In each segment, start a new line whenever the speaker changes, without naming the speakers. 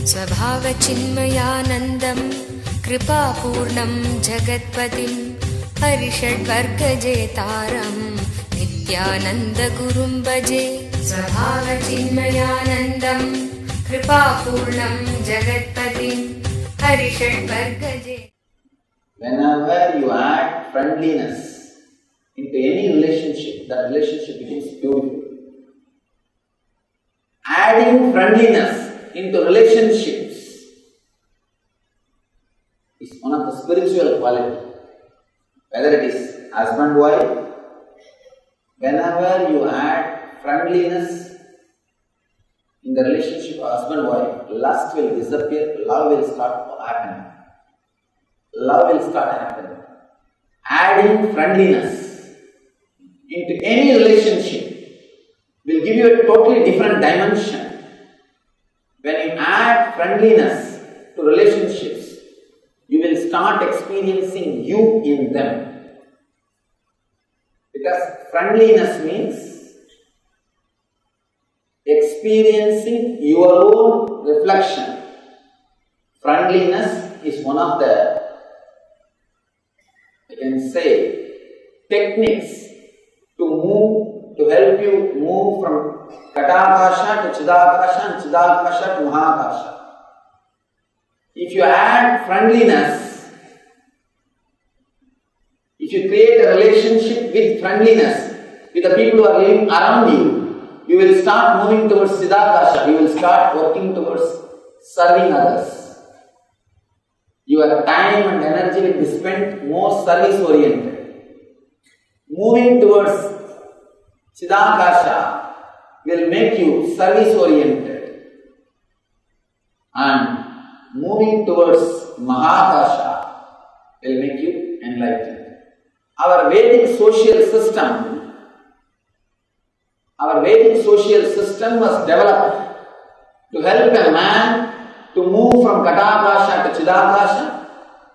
स्वभावचिन्मयानन्दं कृपापूर्णं जगत्पतिं हरिषड्वर्गजेतारं नित्यानन्दगुरुं भजे। स्वभावचिन्मयानन्दं कृपापूर्णं जगत्पतिं हरिषड्वर्गजे।
Whenever you add friendliness into any relationship, that relationship becomes beautiful. Adding friendliness into relationships is one of the spiritual qualities. Whether it is husband-wife, whenever you add friendliness in the relationship of husband-wife, lust will disappear, love will start happening. Love will start happening. Adding friendliness into any relationship will give you a totally different dimension. When you add friendliness to relationships, you will start experiencing you in them. Because friendliness means experiencing your own reflection. Friendliness is one of the, I can say, techniques to help you move from Katakasha to Chidakasha and Chidakasha to Mahaakasha. If you add friendliness, if you create a relationship with friendliness with the people who are living around you, you will start moving towards Siddhakasha, you will start working towards serving others. Your time and energy will be spent more service oriented. Moving towards Siddhakasha will make you service oriented, and moving towards Mahaakasha will make you enlightened. Our Vedic social system was developed to help a man to move from Katakasha to Chidakasha,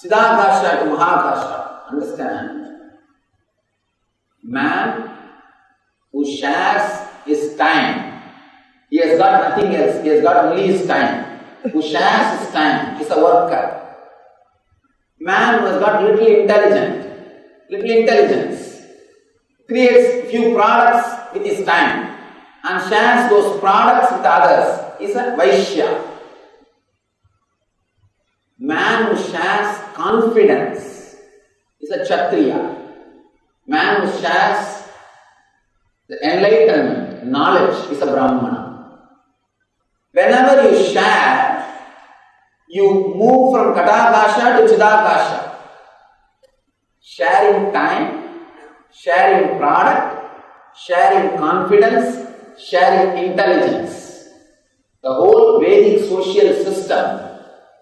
Chidakasha to Mahaakasha. Understand? Man who shares his time, he has got nothing else, he has got only his time. Who shares his time is a worker. Man who has got little intelligence, creates few products with his time and shares those products with others, is a Vaishya. Man who shares confidence is a Kshatriya. Man who shares the enlightenment, knowledge, is a Brahmana. Whenever you share, you move from Katakasha to Chidakasha. Sharing time, sharing product, sharing confidence, sharing intelligence. The whole Vedic social system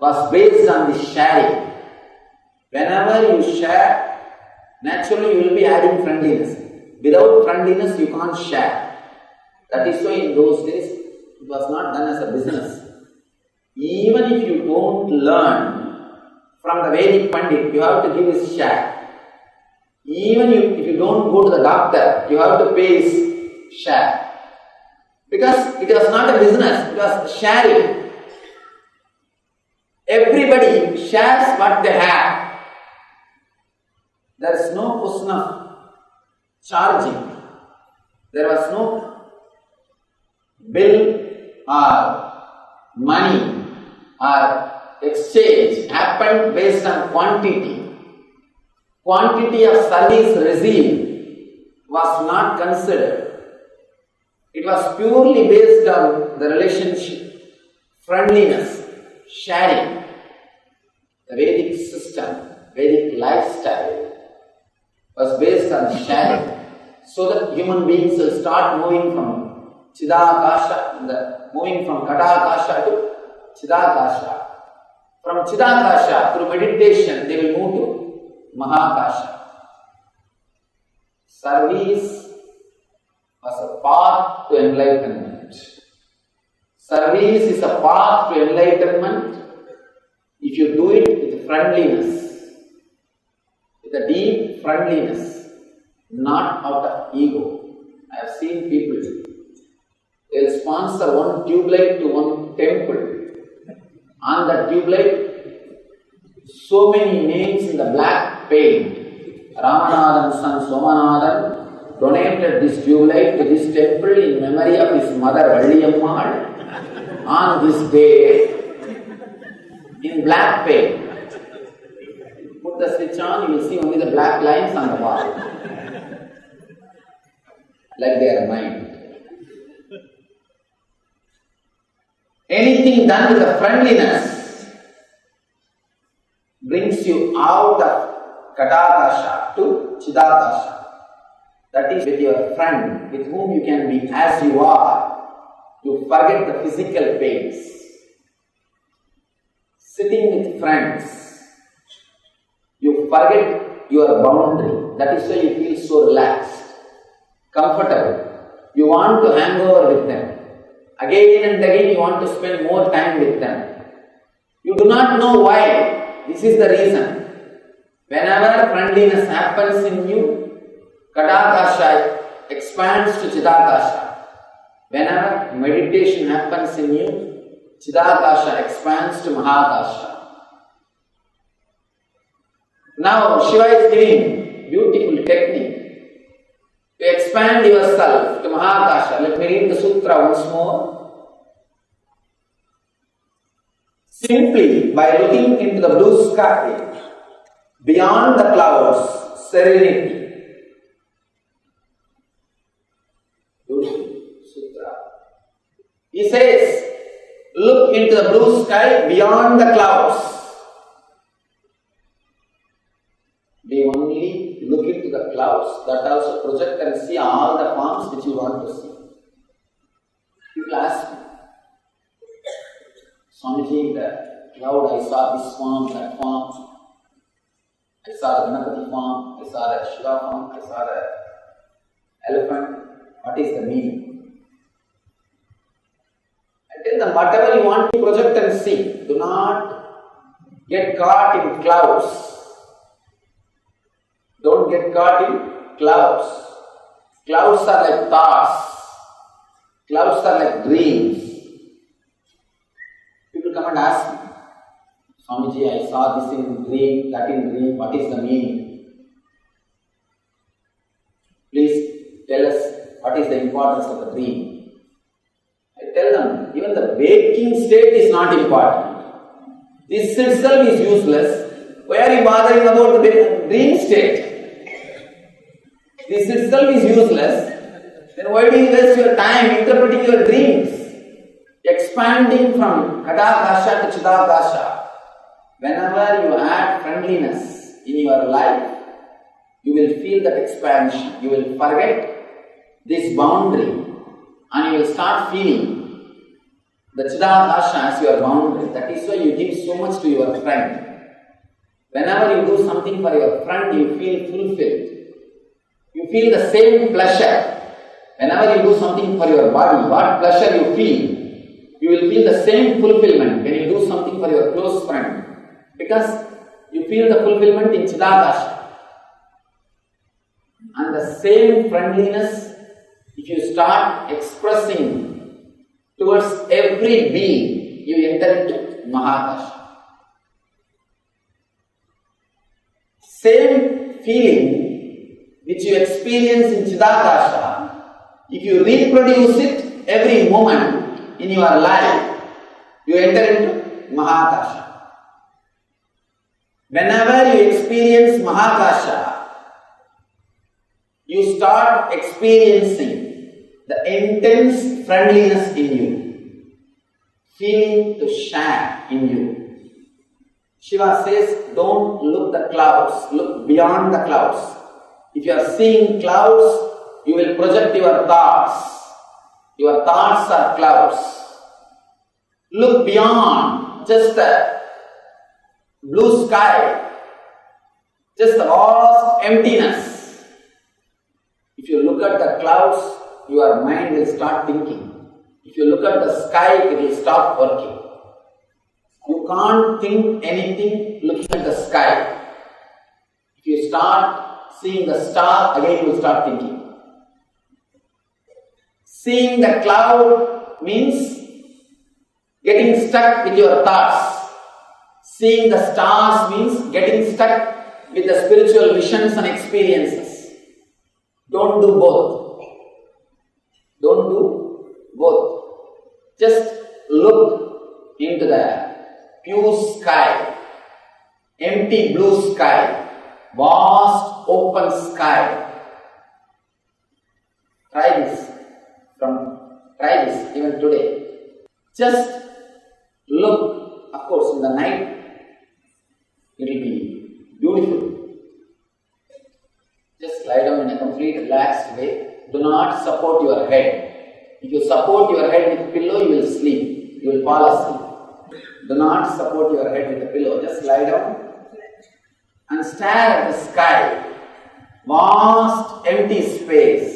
was based on this sharing. Whenever you share, naturally you will be adding friendliness. Without friendliness, you can't share. That is why in those days, it was not done as a business. Even if you don't learn from the Vedic Pandit, you have to give his share. Even if you don't go to the doctor, you have to pay his share. Because it was not a business, it was sharing. Everybody shares what they have. There is no question of charging. There was no bill or money or exchange happened based on quantity. Quantity of service received was not considered. It was purely based on the relationship, friendliness, sharing. The Vedic system, Vedic lifestyle was based on sharing, so that human beings will start moving from Chidakasha, moving from Katakasha to Chidakasha. From Chidakasha, through meditation, they will move to Mahaakasha. Service was a path to enlightenment. Service is a path to enlightenment if you do it with friendliness, with a deep friendliness, not out of ego. I have seen people, they will sponsor one tube light to one temple On the tube light, so many names in the black paint. Ramanathan's son Somanathan donated this tube light to this temple in memory of his mother Valliyammal on this day in black paint. Put the switch on, you will see only the black lines on the wall. Like their mind. Anything done with the friendliness brings you out of Kadakasha to Chidakasha. That is with your friend, with whom you can be as you are. You forget the physical pains. Sitting with friends, you forget your boundary. That is why you feel so relaxed, comfortable. You want to hang over with them. Again and again you want to spend more time with them. You do not know why. This is the reason. Whenever friendliness happens in you, Kadakasha expands to Chidakasha. Whenever meditation happens in you, Chidakasha expands to Mahaakasha. Now Shiva is giving beautiful technique to expand yourself to Mahaakasha. Let me read the sutra once more. Simply by looking into the blue sky, beyond the clouds, serenity. Sutra. He says, look into the blue sky beyond the clouds. They only look into the clouds, that also project and see all the forms which you want to see. People ask me, Swamiji, the cloud, I saw this form, that form. I saw the Ganapati form, I saw the Shiva form, I saw the elephant. What is the meaning? I tell them, whatever you want to project and see, do not get caught in clouds. Don't get caught in clouds. Clouds are like thoughts. Clouds are like dreams. People come and ask me, Swamiji, I saw this in dream, that in dream, what is the meaning? Please tell us what is the importance of the dream. I tell them, even the waking state is not important. This itself is useless. Why are you bothering about the dream state? This itself is useless. Then why do you waste your time interpreting your dreams? Expanding from Kadakasha to Chidakasha. Whenever you add friendliness in your life, you will feel that expansion. You will forget this boundary and you will start feeling the Chidakasha as your boundary. That is why you give so much to your friend. Whenever you do something for your friend, you feel fulfilled. You feel the same pleasure. Whenever you do something for your body, what pleasure you feel, you will feel the same fulfillment when you do something for your close friend. Because you feel the fulfillment in Chidakasha. And the same friendliness, if you start expressing towards every being, you enter into Mahaakasha. Same feeling which you experience in Chidakasha, if you reproduce it every moment in your life, you enter into Mahaakasha. Whenever you experience Mahaakasha, you start experiencing the intense friendliness in you, feeling to share in you. Shiva says, don't look the clouds, look beyond the clouds. If you are seeing clouds, you will project your thoughts. Your thoughts are clouds. Look beyond just the blue sky, just the vast emptiness. If you look at the clouds, your mind will start thinking. If you look at the sky, it will stop working. You can't think anything looking at the sky. If you start seeing the star, again you will start thinking. Seeing the cloud means getting stuck with your thoughts. Seeing the stars means getting stuck with the spiritual visions and experiences. Don't do both. Don't do both. Just look into the pure sky, empty blue sky, vast open sky. Try this even today. Just look. Of course, in the night it will be beautiful. Just lie down in a complete relaxed way. Do not support your head. If you support your head with a pillow, you will sleep. You will fall asleep. Do not support your head with a pillow. Just lie down and stare at the sky. Vast empty space.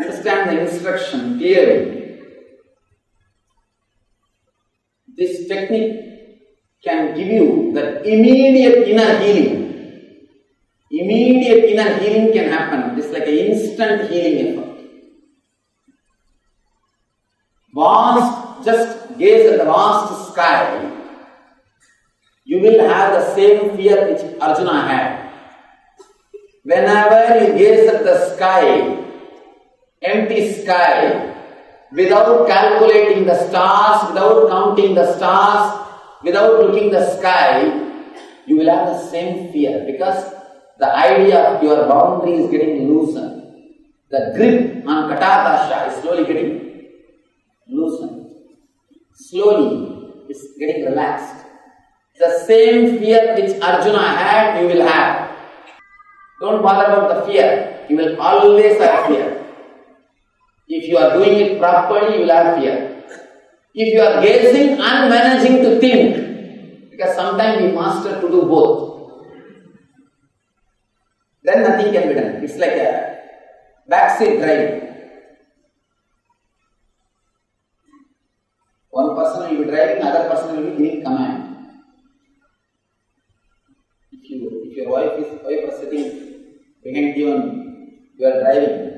Understand the instruction clearly. This technique can give you that immediate inner healing. Immediate inner healing can happen. It's like an instant healing effort. Vast, just gaze at the vast sky. You will have the same fear which Arjuna had. Whenever you gaze at the sky, empty sky, without calculating the stars, without counting the stars, without looking the sky, you will have the same fear, because the idea of your boundary is getting loosened. The grip on Katakasha is slowly getting loosened. Slowly, it's getting relaxed. The same fear which Arjuna had, you will have. Don't bother about the fear. You will always have fear. If you are doing it properly, you will have fear. If you are gazing and managing to think, because sometimes we master to do both, then nothing can be done. It's like a backseat driving. One person will be driving, other person will be giving command. If your wife is sitting behind you and you are driving,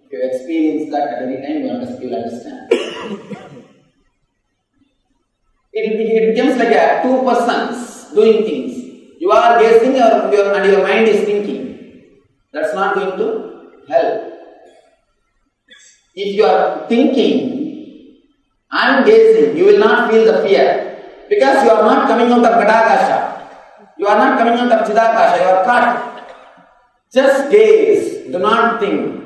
if you experience that at any time, you will understand. It becomes like a two persons doing things. You are gazing and your mind is thinking. That's not going to help. If you are thinking and gazing, you will not feel the fear, because you are not coming out of Katakasha. You are not coming out of Chidakasha. You are caught. Just gaze. Do not think.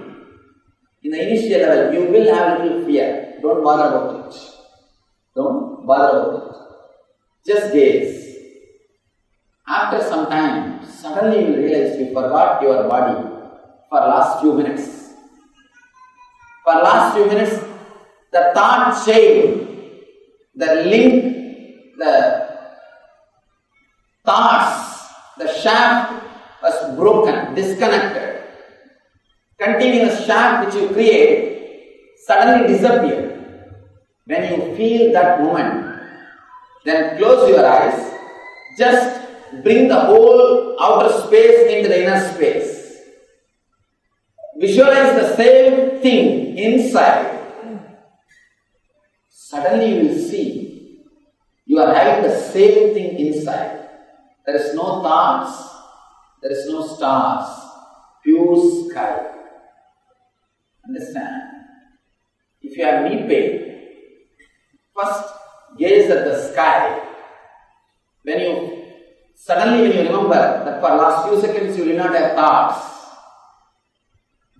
In the initial level, you will have a little fear. Don't bother about it. Don't bother about it. Just gaze. After some time, suddenly you will realize you forgot your body for last few minutes. For last few minutes, the thought chain, the link, the thoughts, the shaft was broken, disconnected. Continuous shaft which you create suddenly disappeared. When you feel that moment, then close your eyes, just bring the whole outer space into the inner space. Visualize the same thing inside. Suddenly you will see you are having the same thing inside. There is no thoughts, there is no stars, pure sky. Understand? If you have knee pain, first gaze at the sky. When you remember that for last few seconds you will not have thoughts.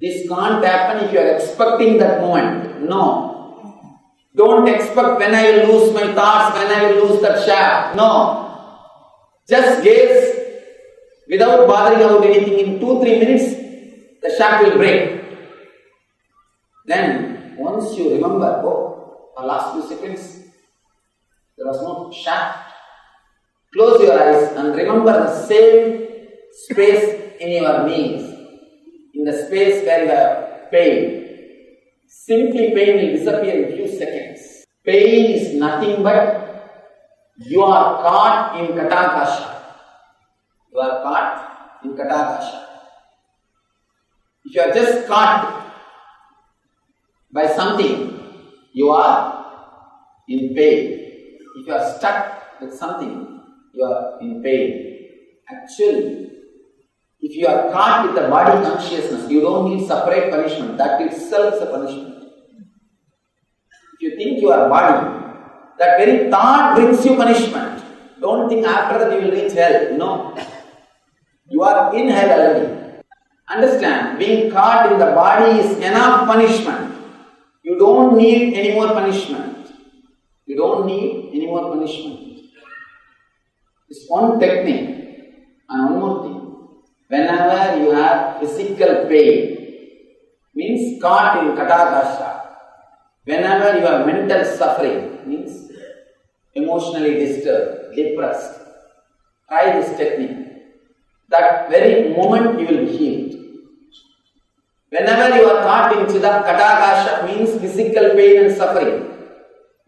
This can't happen if you are expecting that moment. No. Don't expect when I will lose my thoughts, when I will lose that shaft. No. Just gaze without bothering about anything. In 2-3 minutes, the shaft will break. Then, once you remember, for last few seconds, there was no shaft. Close your eyes and remember the same space in your knees. In the space where you have pain. Simply pain will disappear in a few seconds. Pain is nothing but you are caught in Katakasha. You are caught in Katakasha. If you are just caught by something, you are in pain. if you are stuck with something, you are in pain. Actually, if you are caught with the body consciousness, you don't need separate punishment. That itself is a punishment. If you think you are body, that very thought brings you punishment. Don't think after that you will reach hell. No. You are in hell already. Understand, being caught in the body is enough punishment. You don't need any more punishment. You don't need any more punishment. It's one technique. And one more thing. Whenever you have physical pain, means caught in Katakasha. Whenever you have mental suffering, means emotionally disturbed, depressed, try this technique. That very moment you will be healed. Whenever you are caught in Katakasha, means physical pain and suffering.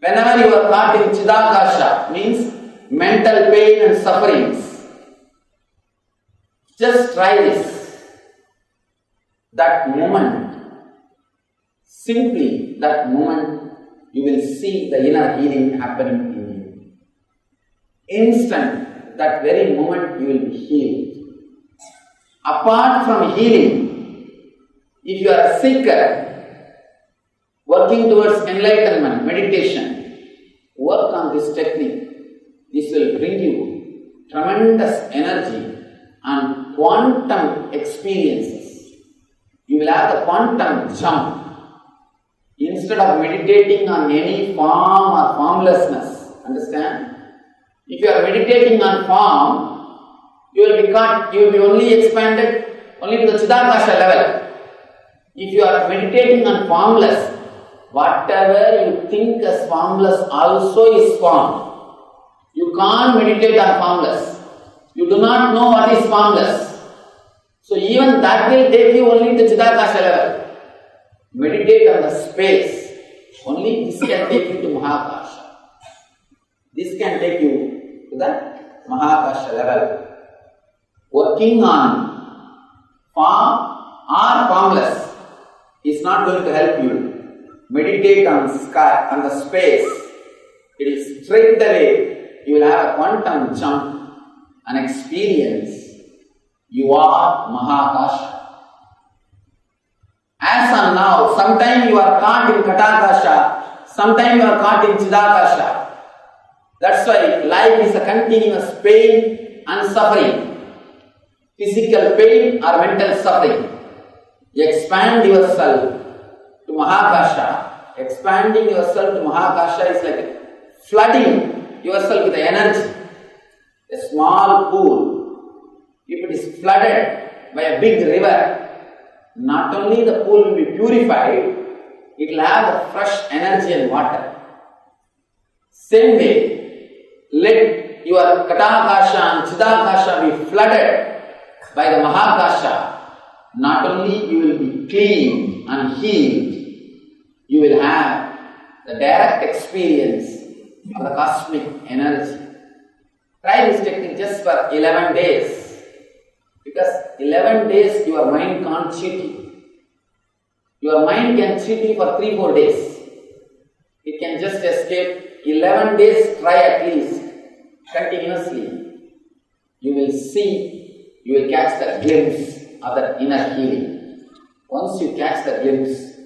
Whenever you are caught in Chidakasha, means mental pain and sufferings. Just try this. That moment, simply that moment, you will see the inner healing happening in you. Instant, that very moment you will be healed. Apart from healing, if you are a seeker, working towards enlightenment, meditation, work on this technique. This will bring you tremendous energy and quantum experiences. You will have the quantum jump. Instead of meditating on any form or formlessness, understand? If you are meditating on form, you will be only expanded only to the Chidakasha level. If you are meditating on formless, whatever you think as formless also is form. You can't meditate on formless. You do not know what is formless. So even that will take you only to Chidakasha level. Meditate on the space. Only this can take you to Mahaakasha. This can take you to the Mahaakasha level. Working on form or formless is not going to help you. Meditate on sky, on the space. It is straight away. You will have a quantum jump, an experience. You are Mahaakasha. As on now, sometimes you are caught in Katakasha, sometimes you are caught in Chidakasha. That's why life is a continuous pain and suffering. Physical pain or mental suffering. You expand yourself to Mahaakasha. Expanding yourself to Mahaakasha is like flooding yourself with energy. A small pool, if it is flooded by a big river, not only the pool will be purified, it will have the fresh energy and water. Same way, let your Katakasha and Chidakasha be flooded by the Mahaakasha. Not only you will be clean and healed, you will have the direct experience of the cosmic energy. Try this technique just for 11 days. Because 11 days your mind can't cheat you. Your mind can cheat you for 3-4 days. It can just escape. 11 days, try at least. Continuously. You will see, you will catch the glimpse of that inner healing. Once you catch the glimpse,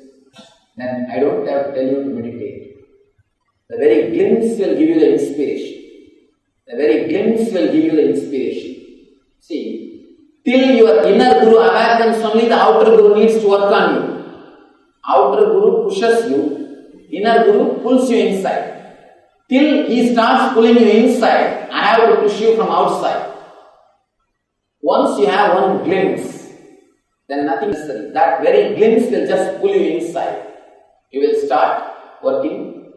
then I don't have to tell you to meditate. The very glimpse will give you the inspiration. The very glimpse will give you the inspiration. See, till your inner Guru awakens, only the outer Guru needs to work on you. Outer Guru pushes you, inner Guru pulls you inside. Till he starts pulling you inside, I have to push you from outside. Once you have one glimpse, then nothing is necessary. That very glimpse will just pull you inside. You will start working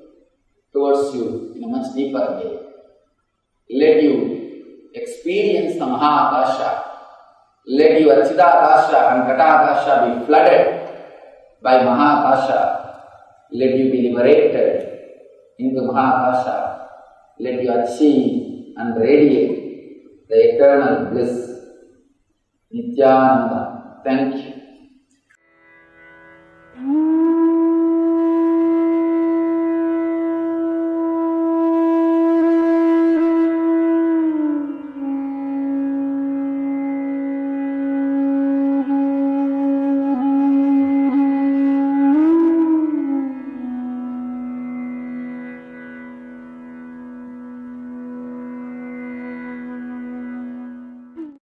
towards you in a much deeper way. Let you experience the Mahaakasha. Let your Chidakasha and Katakasha be flooded by Mahaakasha. Let you be liberated into Mahaakasha. Let you achieve and radiate the eternal bliss. Nithyananda. Thank you.